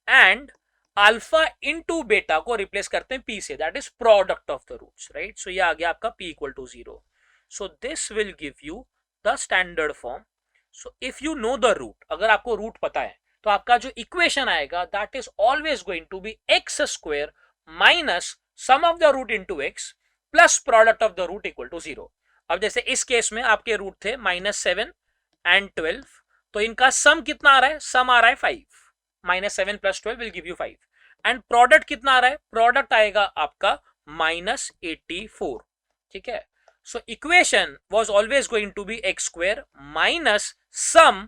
Speaker 1: and alpha into beta को replace करते हैं p से, that is product of the roots, right? So ये आ गया आपका p equal to 0. So this will give you the standard form. So if you know the root, अगर आपको root पता है तो आपका जो equation आएगा that is always going to be x square minus sum of the root into x plus product of the root equal to 0। अब जैसे इस केस में आपके रूट थे माइनस 7 एंड 12, तो इनका सम कितना आ रहा है, सम आ रहा है 5, minus 7 plus 12 will give you 5, and product कितना आ रहा है, प्रोडक्ट आएगा आपका माइनस 84, ठीक है। So equation was always going to be x square minus sum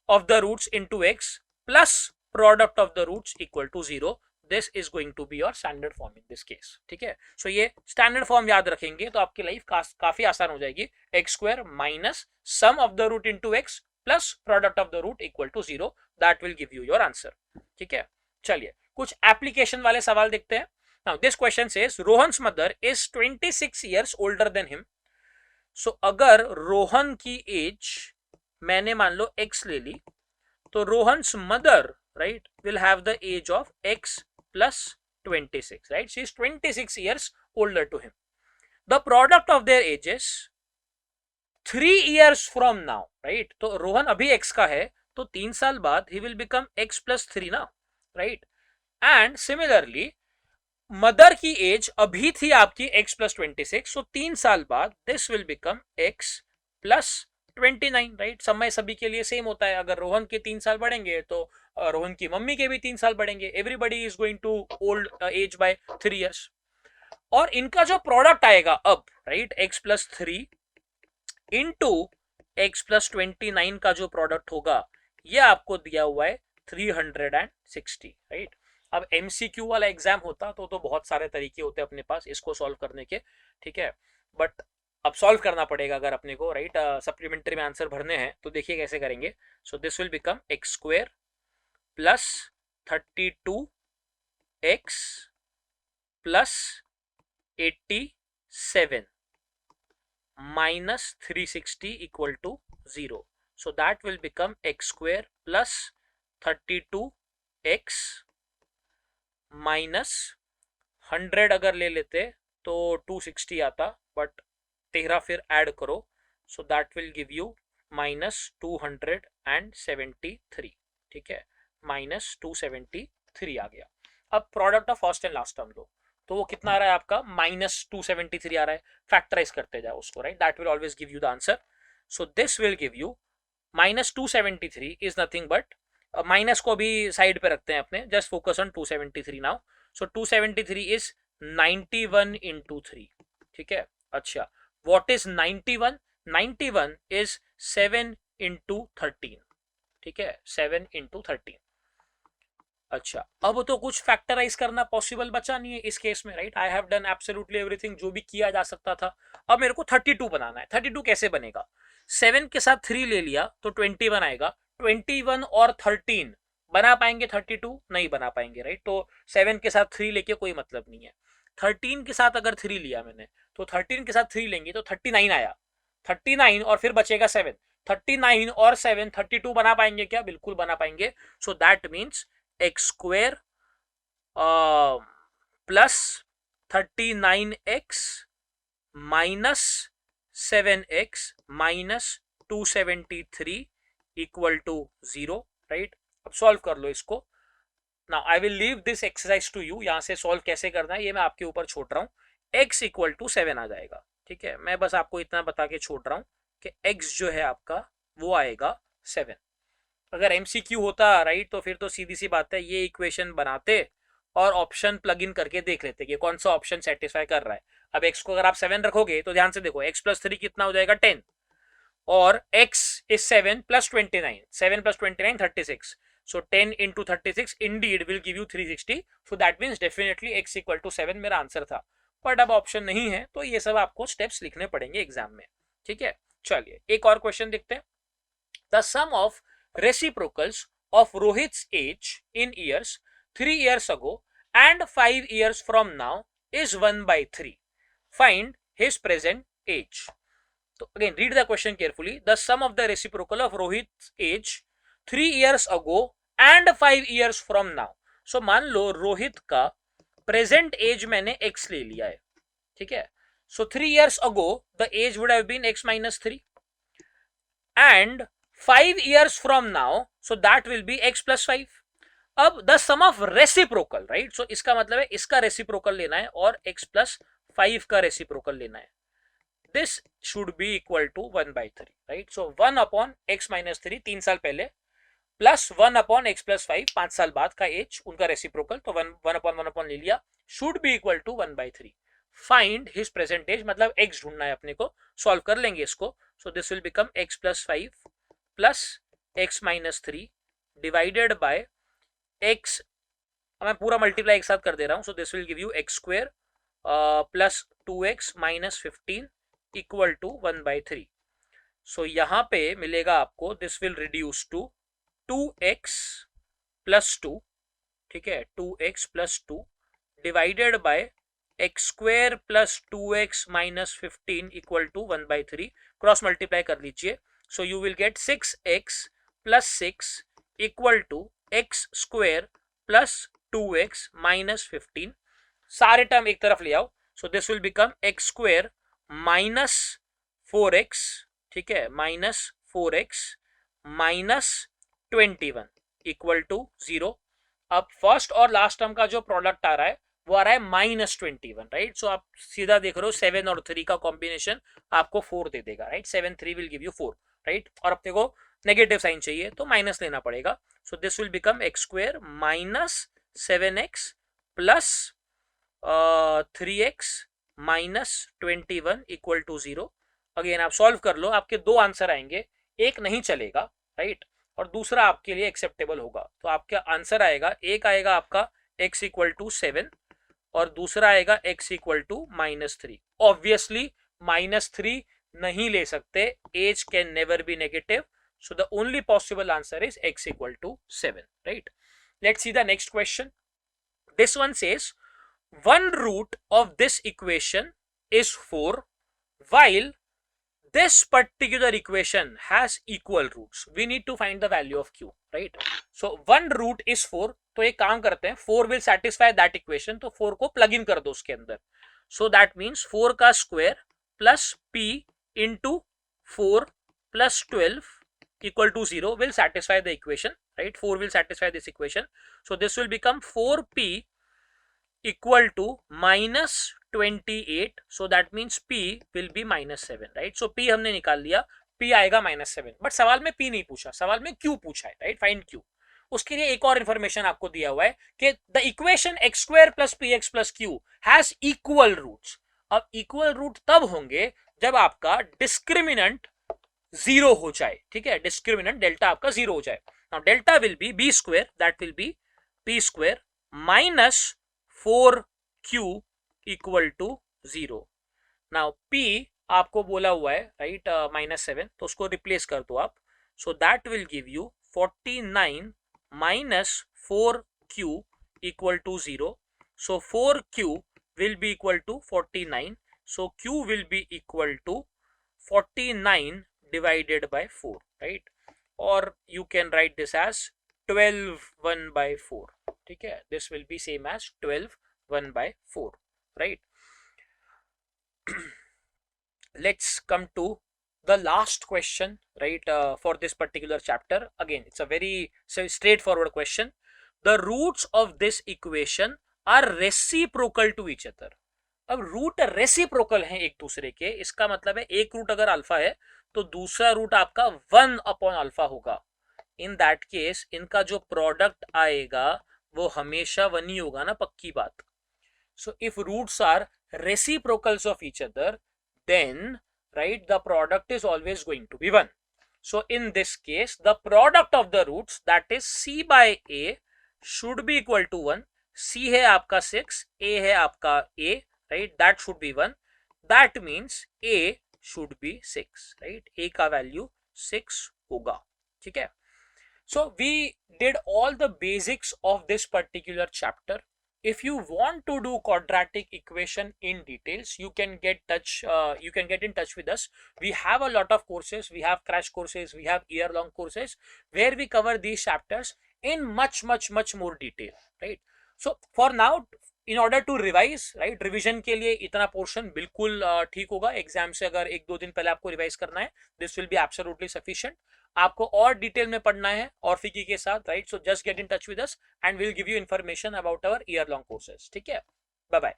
Speaker 1: of the roots into x plus product of the roots equal to 0। This is going to be your standard form in this case, ठीक है। सो ये standard form याद रखेंगे तो आपकी life काफी आसान हो जाएगी। X square minus sum of the root into x plus product of the root equal to 0, that will give you your answer, ठीक है। चलिए कुछ एप्लीकेशन वाले सवाल देखते हैं। Now this question says Rohan's mother is 26 years older than him. So अगर रोहन की एज मैंने मान लो x ले ली, तो Rohan's mother, right, will have the age of x plus 26, right? She is 26 years older to him. The product of their edges 3 years from now, right? तो रोहन अभी x का है, तो 3 साल बाद he will become x plus 3 ना, right? And similarly mother की as अभी थी आपकी x प्लस 26, सो 3 साल बाद this will become x plus 29, right? समय सभी के लिए सेम होता है। अगर रोहन के 3 साल बढ़ेंगे तो रोहन की मम्मी के भी 3 साल बढ़ेंगे। Everybody is going to old age by 3 years। और इनका जो प्रोडक्ट आएगा अब, right, x plus 3 into x plus 29 का जो प्रोडक्ट होगा, ये आपको दिया हुआ है 360, राइट? अब एमसीक्यू वाला एग्जाम होता तो बहुत सारे तरीके होते हैं अपने पास इसको सॉल्व करने के, ठीक है? बट अब सॉल्व करना पड़ेगा अगर अपने को, राइट, सप्लीमेंट्री में आंसर भरने हैं तो देखिए कैसे करेंगे। सो this will become x square plus 32x plus 87 minus 360 equal to 0. So that will become x square plus 32x minus 100 अगर ले लेते तो 260 आता, बट 13 फिर ऐड करो, so that will give you minus 273, ठीक है? minus 273 आ गया। अब product of first and last term लो, तो वो कितना आ रहा है आपका? -273 आ रहा है। फैक्टराइज करते जाओ उसको, right? That will always give you the answer. So this will give you -273 is nothing but, minus को भी साइड पे रखते हैं अपने, just focus on 273 now. So 273 is 91 into 3, ठीक है? अच्छा, व्हाट इज 91? 91 इज 7 इंटू 13, ठीक है? 7 इंटू 13। अच्छा, अब तो कुछ फैक्टराइज करना पॉसिबल बचा नहीं है इस केस में, right? I have done absolutely everything जो भी किया जा सकता था। अब मेरे को 32 बनाना है। 32 कैसे बनेगा? 7 के साथ 3 ले लिया तो 21 आएगा। 21 और 13 बना पाएंगे 32? नहीं बना पाएंगे, राइट? तो 7 के साथ 3 लेके कोई मतलब नहीं है। 13 के साथ अगर 3 लिया मैंने, तो 13 के साथ 3 लेंगे तो 39 आया। 39 और फिर बचेगा 7। 39 और 7 32 बना पाएंगे क्या? बिल्कुल बना पाएंगे। So that means x square plus 39x minus 7x minus 273 equal to 0, right? अब सॉल्व कर लो इसको। Now I will leave this exercise to you. यहां से सॉल्व कैसे करना है ये मैं आपके ऊपर छोड़ रहा हूं। x इक्वल टू 7 आ जाएगा, ठीक है? मैं बस आपको इतना बता के छोड़ रहा हूं कि x जो है आपका वो आएगा 7। अगर एमसीक्यू होता, राइट, तो फिर तो सीधी सी बात है, ये इक्वेशन बनाते और ऑप्शन प्लग इन करके देख लेते कि कौन सा ऑप्शन सेटिस्फाई कर रहा है। अब x को अगर आप 7 रखोगे तो ध्यान से देखो, x प्लस 3 कितना हो जाएगा? 10, और x is 7 plus 29, 7 plus 29 36, so 10 into 36 indeed will give you 360, so that means definitely x equal to 7 मेरा आंसर था। बट अब ऑप्शन नहीं है तो ये सब आपको स्टेप्स लिखने पड़ेंगे एग्जाम में, ठीक है? चलिए एक और क्वेश्चन देखते हैं। The sum of reciprocals of Rohit's age in years 3 years ago and 5 years from now is 1/3. Find his present age. So again read the question carefully. The sum of the reciprocal of Rohit's age 3 years ago and 5 years from now. So मान लो रोहित का present as मैंने x ले लिया है, ठीक है? So 3 years ago the age would have been x minus 3 and 5 years from now, so that will be x plus 5. अब the sum of reciprocal, right? So इसका मतलब है इसका रेसिप्रोकल लेना है और x plus 5 का रेसिप्रोकल लेना है। This should be equal to 1/3, right? So 1 upon x minus 3 3 साल पहले प्लस 1 upon x plus 5 5 साल बाद का एज, उनका रेसिप्रोकल, तो 1 upon ले लिया, should be equal to 1/3. Find his present age, मतलब x ढूंढना है अपने को। सॉल्व कर लेंगे इसको। So this will become x plus 5 plus x minus 3 divided by x, मैं पूरा मल्टीप्लाई एक साथ कर दे रहा हूं। So this will give you x square plus 2x minus 15 equal to 1/3। So यहां पे मिलेगा आपको, this will reduce to 2x plus 2, ठीक है? 2x plus 2 divided by x square plus 2x minus 15 equal to 1/3। Cross multiply कर लीजिए। So you will get 6x plus 6 equal to x square plus 2x minus 15। सारे term एक तरफ ले आओ, सो this will become x square minus 4x, ठीक है, minus 4x minus 21 equal to 0। अब फर्स्ट और लास्ट टर्म का जो प्रोडक्ट आ रहा है वो आ रहा है -21, राइट। सो आप सीधा देख रहे हो 7 और 3 का कॉम्बिनेशन आपको 4 दे देगा, right. 7 3 will give you 4, right. और अपने को नेगेटिव साइन चाहिए तो माइनस लेना पड़ेगा। So this will become x square minus 7x plus 3x minus 21 equal to 0। Again आप सॉल्व कर लो, आपके दो आंसर आएंगे, एक नहीं चलेगा, राइट, और दूसरा आपके लिए एक्सेप्टेबल होगा। तो आपका आंसर आएगा, एक आएगा आपका x इक्वल टू 7 और दूसरा आएगा x इक्वल टू -3। ऑब्वियसली -3 नहीं ले सकते, x can never be negative, so the only possible answer is x equal to 7, right. Let's see the next question. This one says one root of this equation is 4 while this particular equation has equal roots. We need to find the value of q, right? So one root is 4. तो एक काम करते हैं, 4 will satisfy that equation, तो 4 को plug in कर दो उसके अंदर. So that means 4 का square plus p into 4 plus 12 equal to 0 will satisfy the equation, right? 4 will satisfy this equation. So this will become 4p equal to -28. So that means p will be -7, right? So p हमने निकाल लिया, p आएगा -7, but सवाल में p नहीं पूछा, सवाल में q पूछा है, राइट। Find q। उसके लिए एक और इंफॉर्मेशन आपको दिया हुआ है कि the equation x square plus p x plus q has equal roots. अब इक्वल रूट तब होंगे जब आपका डिस्क्रिमिनेंट 0 हो जाए, ठीक है, डिस्क्रिमिनेंट डेल्टा आपका 0 हो जाए। Now delta will be b square, that will be p square minus 4q equal to 0। Now p आपको बोला हुआ है, राइट, -7, तो उसको रिप्लेस कर दो आप। So that will give you 49 minus 4q equal to 0। So 4q will be equal to 49, so q will be equal to 49 divided by 4, right? Or you can write this as 12 1 by 4, ठीक है, this will be same as 12 1 by 4, right? Let's come to the last question, right, for this particular chapter. Again, it's a very straightforward question. The roots of this equation are reciprocal to each other. अब root reciprocal हैं एक दूसरे के, इसका मतलब है एक root अगर अल्फा है तो दूसरा रूट आपका 1 अपॉन अल्फा होगा। इन दैट केस इनका जो प्रोडक्ट आएगा वो हमेशा 1 ही होगा ना, पक्की बात। So if roots are reciprocals of each other then, right, the product is always going to be 1। So in this case the product of the roots, that is c by a, should be equal to 1। c है आपका 6, a है आपका a, right, that should be 1. That means a should be 6, right? a का value 6 होगा, ठीक है। So we did all the basics of this particular chapter. If you want to do quadratic equation in details, you can get in touch with us. We have a lot of courses. We have crash courses. We have year-long courses where we cover these chapters in much more detail, right? So for now, in order to revise, right, revision के लिए इतना portion बिल्कुल ठीक होगा। Exam से अगर 1-2 दिन पहले आपको रिवाइज करना है, this will be absolutely sufficient. आपको और डिटेल में पढ़ना है और फिकी के साथ, right, so just get in touch with us and we will give you information about our year long courses, ठीक है। Bye bye.